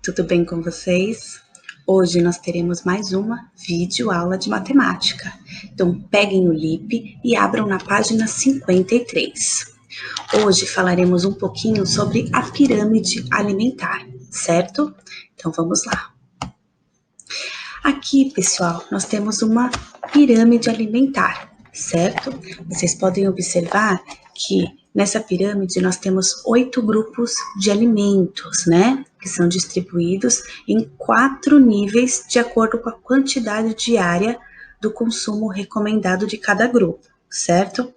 tudo bem com vocês? Hoje nós teremos mais uma videoaula de matemática. Então, peguem o LIP e abram na página 53. Hoje falaremos um pouquinho sobre a pirâmide alimentar, certo? Então, vamos lá. Aqui, pessoal, nós temos uma pirâmide alimentar, certo? Vocês podem observar que nessa pirâmide nós temos 8 grupos de alimentos, né? Que são distribuídos em 4 níveis de acordo com a quantidade diária do consumo recomendado de cada grupo, certo?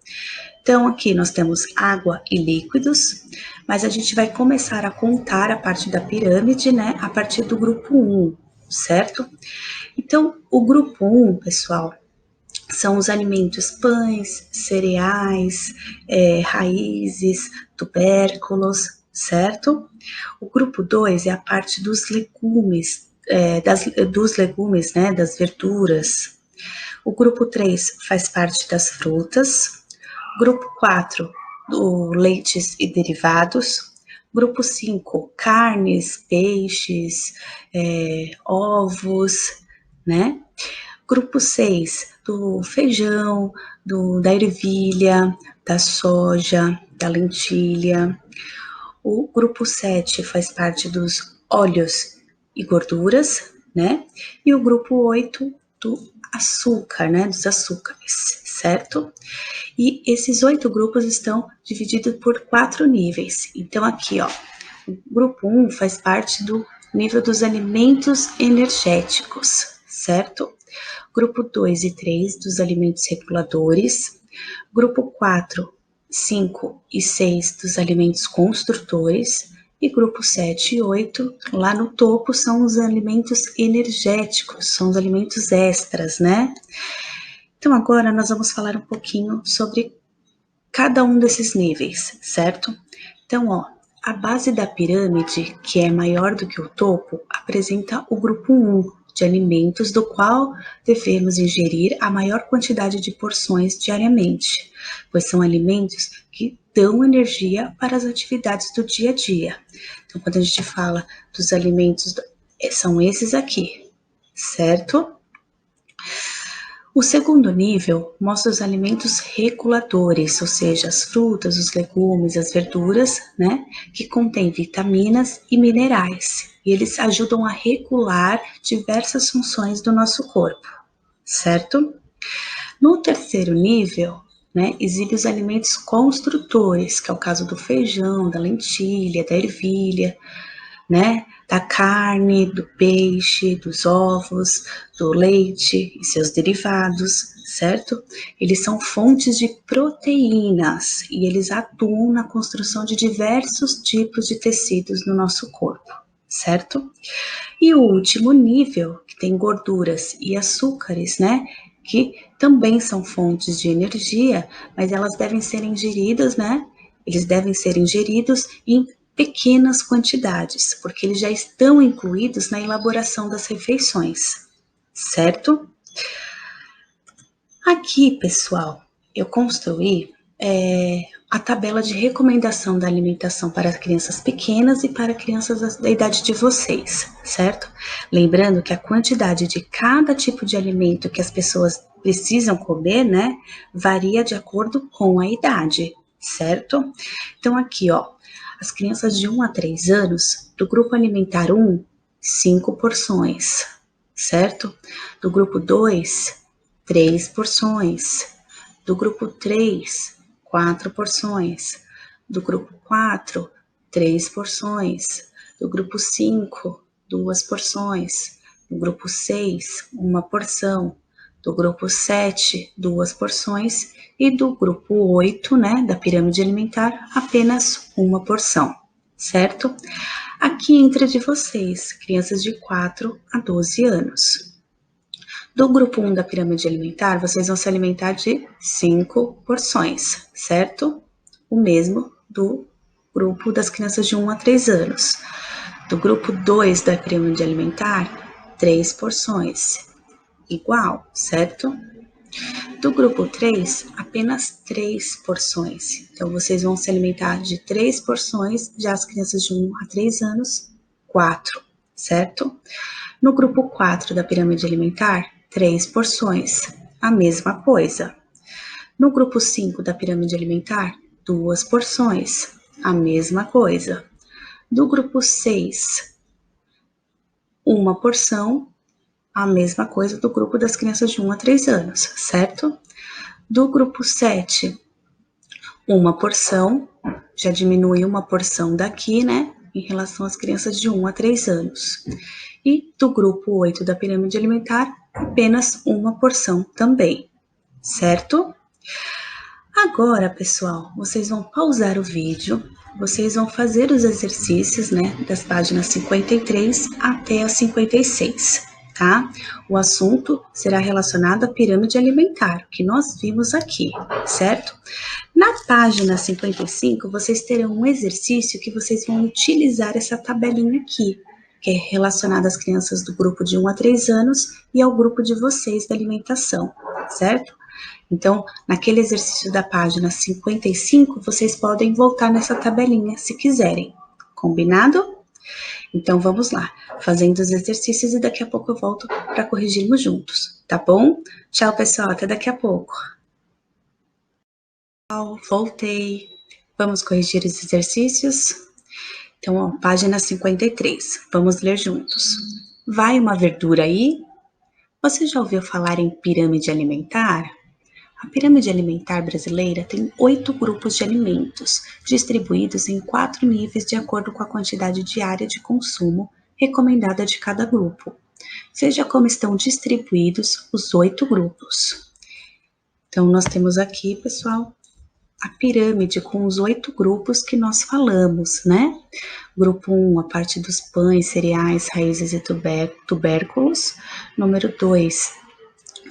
Então, aqui nós temos água e líquidos, mas a gente vai começar a contar a parte da pirâmide, né? A partir do grupo 1, certo? Então, o grupo 1, pessoal, são os alimentos pães, cereais, raízes, tubérculos, certo? O grupo 2 é a parte dos legumes, dos legumes, né, das verduras. O grupo 3 faz parte das frutas. Grupo 4, do leites e derivados. Grupo 5, carnes, peixes, ovos, né? Grupo 6, do feijão, da ervilha, da soja, da lentilha. O grupo 7 faz parte dos óleos e gorduras, né? E o grupo 8 do açúcar, né? Dos açúcares, certo? E esses 8 grupos estão divididos por 4 níveis. Então, aqui, ó, o grupo 1 faz parte do nível dos alimentos energéticos, certo? Grupo 2 e 3 dos alimentos reguladores. Grupo 4, 5 e 6 dos alimentos construtores. E grupo 7 e 8, lá no topo, são os alimentos energéticos, são os alimentos extras, né? Então, agora nós vamos falar um pouquinho sobre cada um desses níveis, certo? Então, ó, a base da pirâmide, que é maior do que o topo, apresenta o grupo 1 de alimentos, do qual devemos ingerir a maior quantidade de porções diariamente, pois são alimentos que dão energia para as atividades do dia a dia. Então, quando a gente fala dos alimentos, são esses aqui, certo? O segundo nível mostra os alimentos reguladores, ou seja, as frutas, os legumes, as verduras, né, que contêm vitaminas e minerais. E eles ajudam a regular diversas funções do nosso corpo, certo? No terceiro nível, né, exibe os alimentos construtores, que é o caso do feijão, da lentilha, da ervilha, né, da carne, do peixe, dos ovos, do leite e seus derivados, certo? Eles são fontes de proteínas e eles atuam na construção de diversos tipos de tecidos no nosso corpo, certo? E o último nível, que tem gorduras e açúcares, né, que também são fontes de energia, mas elas devem ser ingeridas, né? Eles devem ser ingeridos em pequenas quantidades, porque eles já estão incluídos na elaboração das refeições, certo? Aqui, pessoal, eu construí a tabela de recomendação da alimentação para crianças pequenas e para crianças da idade de vocês, certo? Lembrando que a quantidade de cada tipo de alimento que as pessoas precisam comer, né, varia de acordo com a idade, certo? Então, aqui, ó, as crianças de 1 a 3 anos, do grupo alimentar 1, 5 porções, certo? Do grupo 2, 3 porções. Do grupo 3, 4 porções. Do grupo 4, 3 porções. Do grupo 5, 2 porções. Do grupo 6, 1 porção. Do grupo 7, 2 porções, e do grupo 8, né, da pirâmide alimentar, apenas 1 porção, certo? Aqui entra de vocês, crianças de 4 a 12 anos. Do grupo 1 da pirâmide alimentar, vocês vão se alimentar de 5 porções, certo? O mesmo do grupo das crianças de 1 a 3 anos. Do grupo 2 da pirâmide alimentar, 3 porções. Igual, certo? Do grupo 3, apenas 3 porções. Então, vocês vão se alimentar de 3 porções, já as crianças de 1 a 3 anos, 4, certo? No grupo 4 da pirâmide alimentar, 3 porções, a mesma coisa. No grupo 5 da pirâmide alimentar, 2 porções, a mesma coisa. Do grupo 6, uma porção, a mesma coisa do grupo das crianças de 1 a 3 anos, certo? Do grupo 7, uma porção, já diminui uma porção daqui, né, em relação às crianças de 1 a 3 anos. E do grupo 8 da pirâmide alimentar, apenas uma porção também, certo? Agora, pessoal, vocês vão pausar o vídeo, vocês vão fazer os exercícios, né, das páginas 53 até a 56, tá? O assunto será relacionado à pirâmide alimentar, que nós vimos aqui, certo? Na página 55, vocês terão um exercício que vocês vão utilizar essa tabelinha aqui, que é relacionada às crianças do grupo de 1 a 3 anos e ao grupo de vocês da alimentação, certo? Então, naquele exercício da página 55, vocês podem voltar nessa tabelinha se quiserem, combinado? Então, vamos lá, fazendo os exercícios e daqui a pouco eu volto para corrigirmos juntos, tá bom? Tchau, pessoal, até daqui a pouco. Voltei. Vamos corrigir os exercícios? Então, ó, página 53, vamos ler juntos. Vai uma verdura aí? Você já ouviu falar em pirâmide alimentar? A pirâmide alimentar brasileira tem 8 grupos de alimentos, distribuídos em 4 níveis de acordo com a quantidade diária de consumo recomendada de cada grupo. Veja como estão distribuídos os 8 grupos. Então, nós temos aqui, pessoal, a pirâmide com os 8 grupos que nós falamos, né? Grupo 1, a parte dos pães, cereais, raízes e tubérculos. Número 2,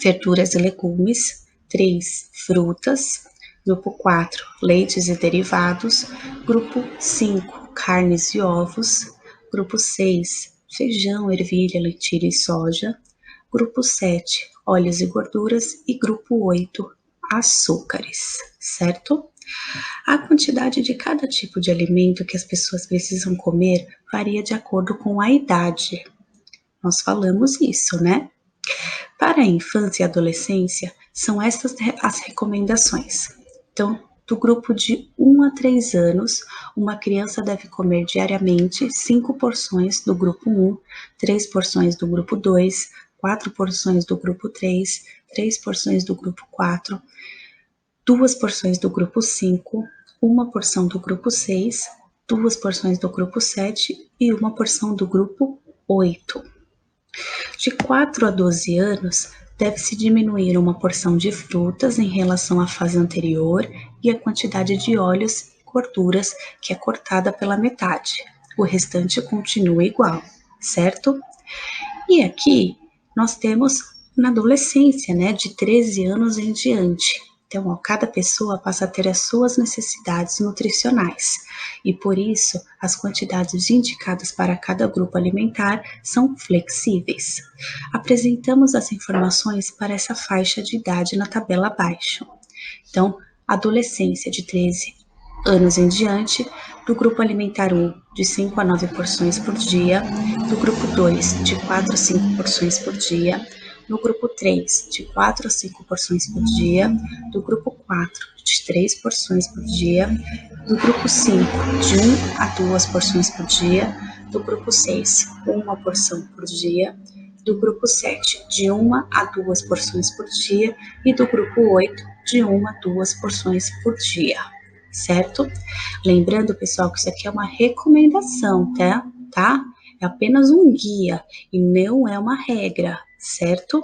verduras e legumes. 3, frutas. Grupo 4, leites e derivados. Grupo 5, carnes e ovos. Grupo 6, feijão, ervilha, lentilha e soja. Grupo 7, óleos e gorduras. E grupo 8, açúcares, certo? A quantidade de cada tipo de alimento que as pessoas precisam comer varia de acordo com a idade. Nós falamos isso, né? Para a infância e adolescência, são estas as recomendações. Então, do grupo de 1 a 3 anos, uma criança deve comer diariamente 5 porções do grupo 1, 3 porções do grupo 2, 4 porções do grupo 3, 3 porções do grupo 4, 2 porções do grupo 5, uma porção do grupo 6, 2 porções do grupo 7 e uma porção do grupo 8. De 4 a 12 anos, deve-se diminuir uma porção de frutas em relação à fase anterior e a quantidade de óleos e gorduras que é cortada pela metade. O restante continua igual, certo? E aqui nós temos na adolescência, né, de 13 anos em diante. Então, ó, cada pessoa passa a ter as suas necessidades nutricionais e, por isso, as quantidades indicadas para cada grupo alimentar são flexíveis. Apresentamos as informações para essa faixa de idade na tabela abaixo. Então, adolescência de 13 anos em diante, do grupo alimentar 1, de 5 a 9 porções por dia, do grupo 2, de 4 a 5 porções por dia, no grupo 3, de 4 a 5 porções por dia, do grupo 4, de 3 porções por dia, do grupo 5, de 1 a 2 porções por dia, do grupo 6, 1 porção por dia, do grupo 7, de 1 a 2 porções por dia, e do grupo 8, de 1 a 2 porções por dia, certo? Lembrando, pessoal, que isso aqui é uma recomendação, tá? É apenas um guia e não é uma regra, certo?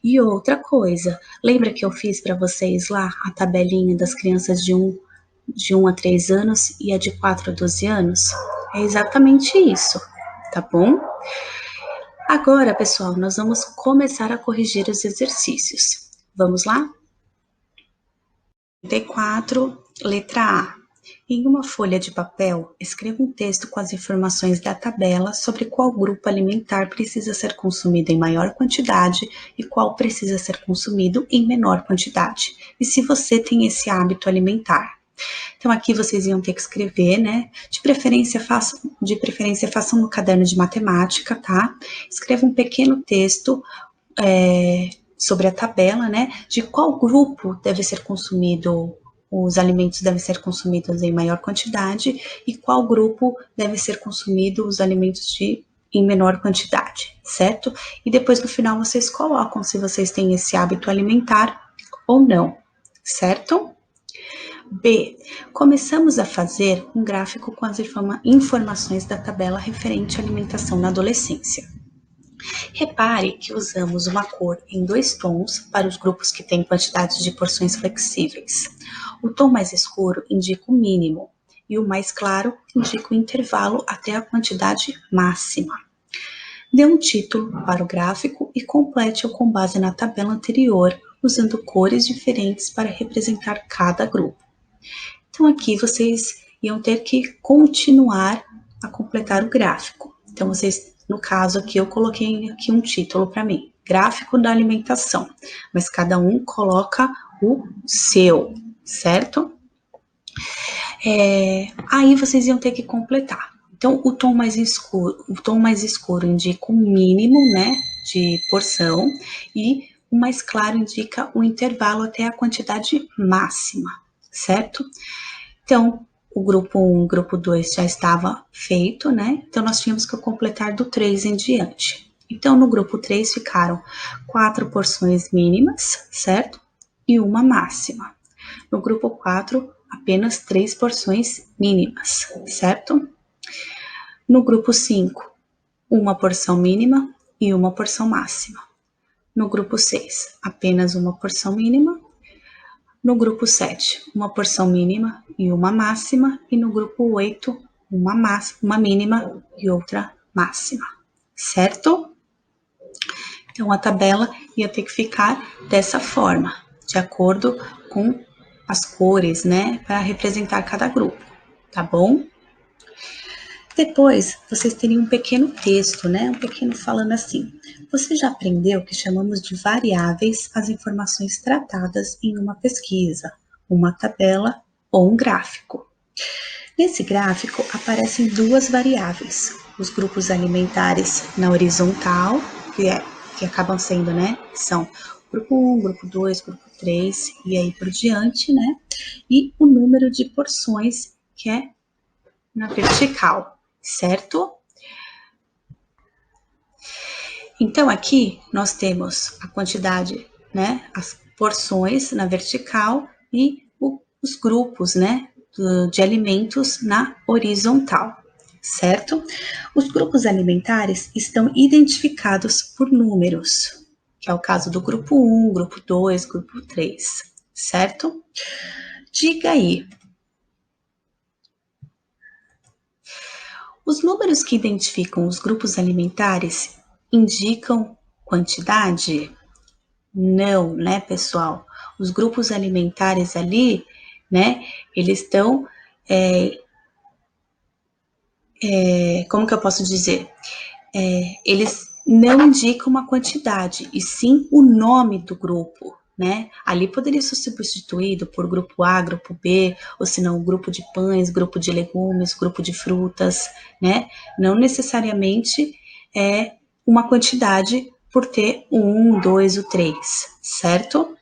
E outra coisa, lembra que eu fiz para vocês lá a tabelinha das crianças de 1 a 3 anos e a de 4 a 12 anos? É exatamente isso, tá bom? Agora, pessoal, nós vamos começar a corrigir os exercícios. Vamos lá? 34, letra A. Em uma folha de papel, escreva um texto com as informações da tabela sobre qual grupo alimentar precisa ser consumido em maior quantidade e qual precisa ser consumido em menor quantidade, e se você tem esse hábito alimentar. Então, aqui vocês iam ter que escrever, né? De preferência façam no caderno de matemática, tá? Escreva um pequeno texto sobre a tabela, né? De qual grupo deve ser consumido, os alimentos devem ser consumidos em maior quantidade e qual grupo deve ser consumido os alimentos em menor quantidade, certo? E depois no final vocês colocam se vocês têm esse hábito alimentar ou não, certo? B. Começamos a fazer um gráfico com as informações da tabela referente à alimentação na adolescência. Repare que usamos uma cor em 2 tons para os grupos que têm quantidades de porções flexíveis. O tom mais escuro indica o mínimo e o mais claro indica o intervalo até a quantidade máxima. Dê um título para o gráfico e complete-o com base na tabela anterior, usando cores diferentes para representar cada grupo. Então, aqui vocês iam ter que continuar a completar o gráfico. Então, vocês, no caso aqui, eu coloquei aqui um título para mim, gráfico da alimentação, mas cada um coloca o seu, certo? Aí vocês iam ter que completar. Então, o tom mais escuro indica o mínimo, né, de porção, e o mais claro indica o intervalo até a quantidade máxima, certo? Então, o grupo 1, o grupo 2 já estava feito, né? Então, nós tínhamos que completar do 3 em diante. Então, no grupo 3 ficaram 4 porções mínimas, certo? E uma máxima. No grupo 4, apenas 3 porções mínimas, certo? No grupo 5, uma porção mínima e uma porção máxima. No grupo 6, apenas uma porção mínima. No grupo 7, uma porção mínima e uma máxima. E no grupo 8, uma mínima e outra máxima, certo? Então, a tabela ia ter que ficar dessa forma, de acordo com as cores, né, para representar cada grupo, tá bom? Depois, vocês teriam um pequeno texto, né, um pequeno falando assim: você já aprendeu que chamamos de variáveis as informações tratadas em uma pesquisa, uma tabela ou um gráfico. Nesse gráfico aparecem 2 variáveis, os grupos alimentares na horizontal, que acabam sendo, né, são grupo 1, grupo 2, grupo 3 e aí por diante, né, e o número de porções que é na vertical, certo? Então, aqui nós temos a quantidade, né, as porções na vertical e os grupos, né, de alimentos na horizontal, certo? Os grupos alimentares estão identificados por números, que é o caso do grupo 1, grupo 2, grupo 3, certo? Diga aí. Os números que identificam os grupos alimentares indicam quantidade? Não, né, pessoal? Os grupos alimentares ali, né, eles estão, como que eu posso dizer? Eles não indicam uma quantidade, e sim o nome do grupo, né? Ali poderia ser substituído por grupo A, grupo B, ou se não, grupo de pães, grupo de legumes, grupo de frutas, né? Não necessariamente é uma quantidade por ter o 1, 2 ou 3, certo?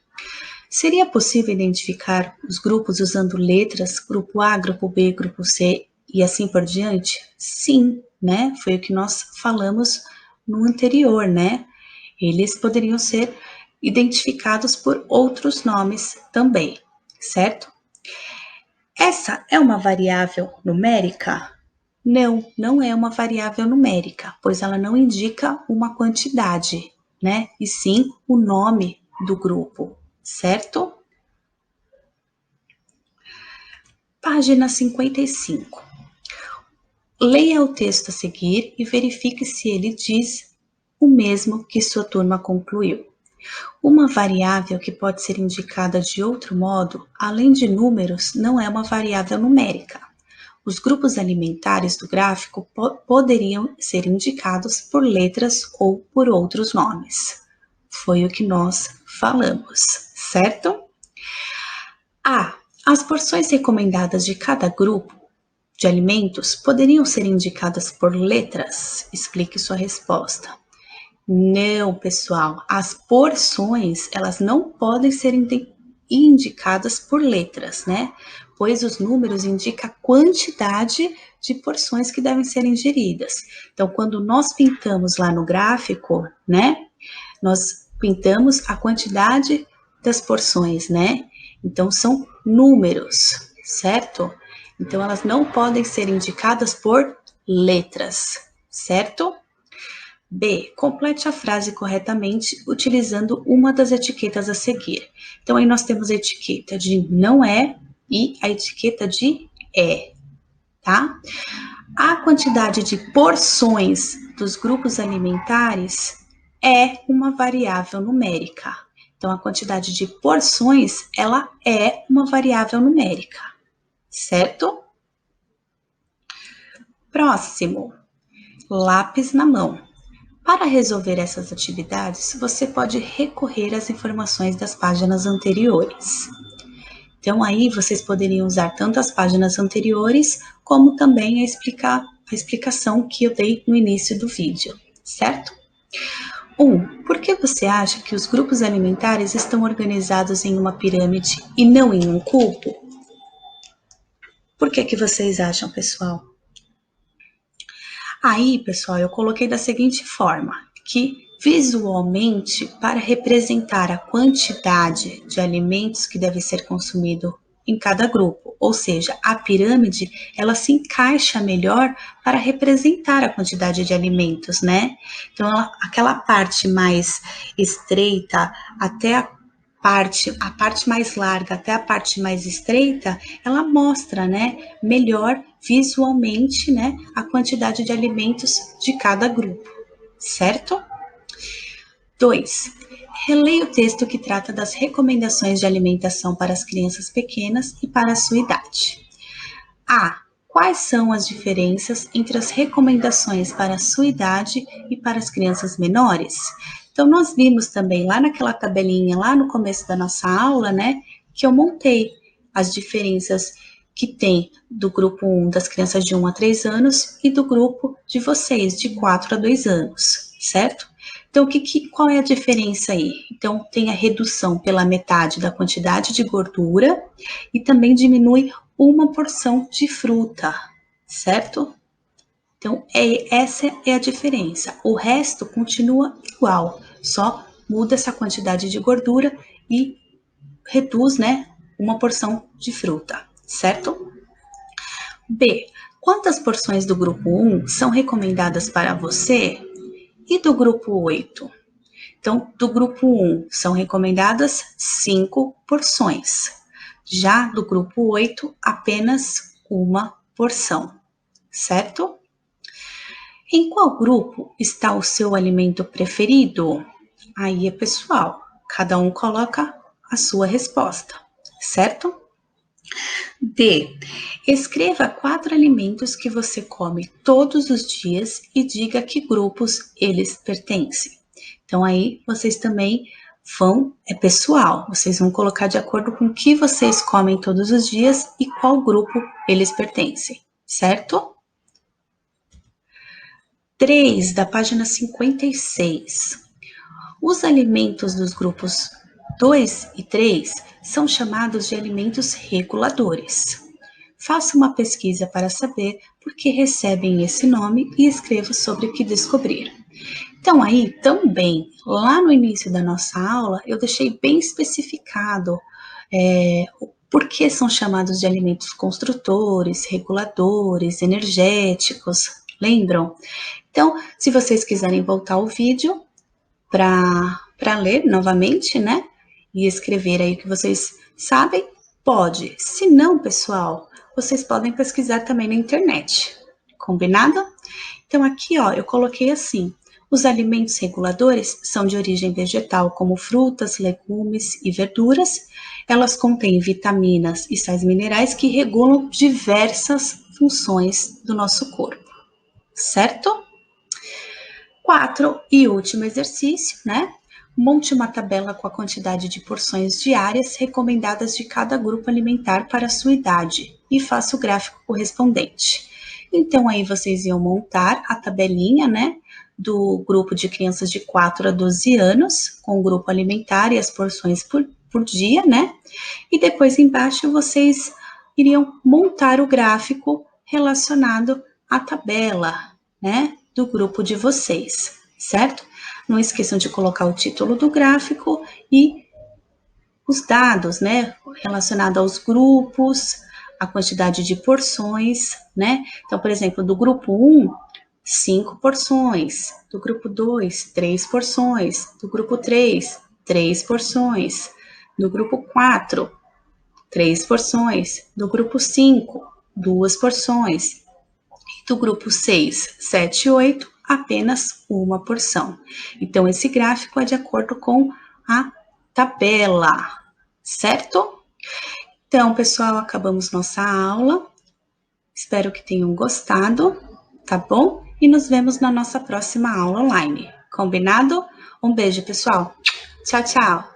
Seria possível identificar os grupos usando letras, grupo A, grupo B, grupo C e assim por diante? Sim, né? Foi o que nós falamos no anterior, né? Eles poderiam ser identificados por outros nomes também, certo? Essa é uma variável numérica? Não, não é uma variável numérica, pois ela não indica uma quantidade, né? E sim o nome do grupo, certo? Página 55. Leia o texto a seguir e verifique se ele diz o mesmo que sua turma concluiu. Uma variável que pode ser indicada de outro modo, além de números, não é uma variável numérica. Os grupos alimentares do gráfico poderiam ser indicados por letras ou por outros nomes. Foi o que nós falamos, certo? A. As porções recomendadas de cada grupo de alimentos poderiam ser indicadas por letras? Explique sua resposta. Não, pessoal, as porções, elas não podem ser indicadas por letras, né? Pois os números indicam a quantidade de porções que devem ser ingeridas. Então, quando nós pintamos lá no gráfico, né? Nós pintamos a quantidade das porções, né? Então, são números, certo? Então, elas não podem ser indicadas por letras, certo? B. Complete a frase corretamente utilizando uma das etiquetas a seguir. Então, aí nós temos a etiqueta de não é e a etiqueta de é, tá? A quantidade de porções dos grupos alimentares é uma variável numérica. Então, a quantidade de porções, ela é uma variável numérica, certo? Próximo, lápis na mão. Para resolver essas atividades, você pode recorrer às informações das páginas anteriores. Então, aí vocês poderiam usar tanto as páginas anteriores, como também a explicação que eu dei no início do vídeo, certo? 1. Por que você acha que os grupos alimentares estão organizados em uma pirâmide e não em um cubo? Por que vocês acham, pessoal? Aí, pessoal, eu coloquei da seguinte forma, que visualmente, para representar a quantidade de alimentos que deve ser consumido em cada grupo, ou seja, a pirâmide, ela se encaixa melhor para representar a quantidade de alimentos, né? Então, aquela parte mais estreita até a parte mais larga até a parte mais estreita, ela mostra, né, melhor visualmente, né, a quantidade de alimentos de cada grupo, certo? 2. Releia o texto que trata das recomendações de alimentação para as crianças pequenas e para a sua idade. A. Quais são as diferenças entre as recomendações para a sua idade e para as crianças menores? Então, nós vimos também lá naquela tabelinha, lá no começo da nossa aula, né, que eu montei as diferenças que tem do grupo 1 das crianças de 1 a 3 anos e do grupo de vocês, de 4 a 2 anos, certo? Então, qual é a diferença aí? Então, tem a redução pela metade da quantidade de gordura e também diminui uma porção de fruta, certo? Então, essa é a diferença. O resto continua igual, só muda essa quantidade de gordura e reduz, né, uma porção de fruta, certo? B. Quantas porções do grupo 1 são recomendadas para você e do grupo 8? Então, do grupo 1 são recomendadas 5 porções. Já do grupo 8, apenas uma porção, certo? Em qual grupo está o seu alimento preferido? Aí é pessoal, cada um coloca a sua resposta, certo? D. Escreva 4 alimentos que você come todos os dias e diga a que grupos eles pertencem. Então, aí vocês também é pessoal, vocês vão colocar de acordo com o que vocês comem todos os dias e qual grupo eles pertencem, certo? 3, da página 56. Os alimentos dos grupos 2 e 3 são chamados de alimentos reguladores. Faça uma pesquisa para saber por que recebem esse nome e escreva sobre o que descobrir. Então, aí também, lá no início da nossa aula, eu deixei bem especificado por que são chamados de alimentos construtores, reguladores, energéticos, lembram? Então, se vocês quiserem voltar ao vídeo para ler novamente, né? E escrever aí o que vocês sabem, pode. Se não, pessoal, vocês podem pesquisar também na internet. Combinado? Então, aqui, ó, eu coloquei assim. Os alimentos reguladores são de origem vegetal, como frutas, legumes e verduras. Elas contêm vitaminas e sais minerais que regulam diversas funções do nosso corpo, certo? 4 e último exercício, né? monte uma tabela com a quantidade de porções diárias recomendadas de cada grupo alimentar para a sua idade e faça o gráfico correspondente. Então, aí vocês iam montar a tabelinha, né, do grupo de crianças de 4 a 12 anos, com o grupo alimentar e as porções por dia, né? E depois embaixo vocês iriam montar o gráfico relacionado à tabela, né, do grupo de vocês, certo? Não esqueçam de colocar o título do gráfico e os dados, né, relacionados aos grupos, a quantidade de porções, né? Então, por exemplo, do grupo 1, 5 porções, do grupo 2, 3 porções, do grupo 3, 3 porções, do grupo 4, 3 porções, do grupo 5, 2 porções, e do grupo 6, 7 e 8, apenas uma porção. Então, esse gráfico é de acordo com a tabela, certo? Então, pessoal, acabamos nossa aula. Espero que tenham gostado, tá bom? E nos vemos na nossa próxima aula online. Combinado? Um beijo, pessoal. Tchau, tchau.